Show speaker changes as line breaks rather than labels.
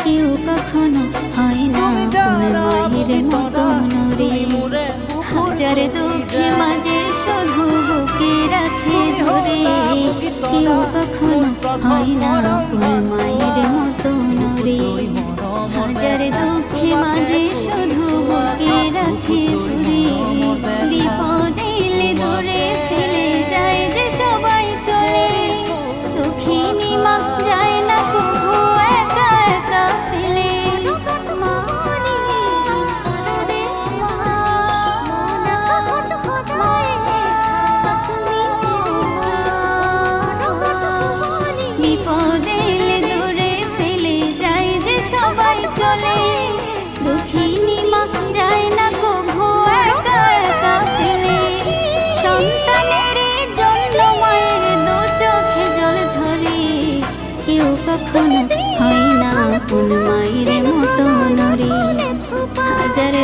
কেউ কখনো হয় না মায়ের মতো নরে। হাজার দুঃখে মাঝে শুধু বুকে রাখে ধরে, কেউ কখনো হয় না মায়ের মতো নরে। হাজার দুঃখে মাঝে শুধু বুকে রাখে ধরে, বিপদ এলে দূরে ফেলে যায় যে সবাই চলে। দুঃখিনী মা যায় না কভু একা একা ফেলে। বিপদ এলে দূরে ফেলে যায় যে সবাই চলে। দুঃখিনী মা যায় না কভু একা একা ফেলে। সন্তানের জন্য মায়ের দু চোখে জল ঝরে, কেউ কখনো হয় না আপন মায়ের মতো নরে। হাজার